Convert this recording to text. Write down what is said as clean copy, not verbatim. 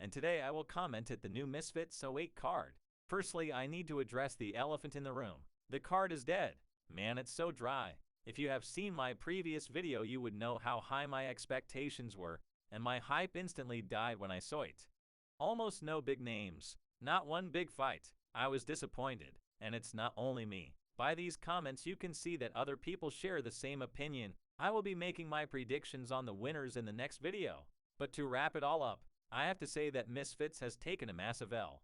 and today I will comment at the new Misfits 08 card. Firstly, I need to address the elephant in the room. The card is dead. Man, it's so dry. If you have seen my previous video, you would know how high my expectations were, and my hype instantly died when I saw it. Almost no big names, not one big fight. I was disappointed, and it's not only me. By these comments you can see that other people share the same opinion. I will be making my predictions on the winners in the next video. But to wrap it all up, I have to say that Misfits has taken a massive L.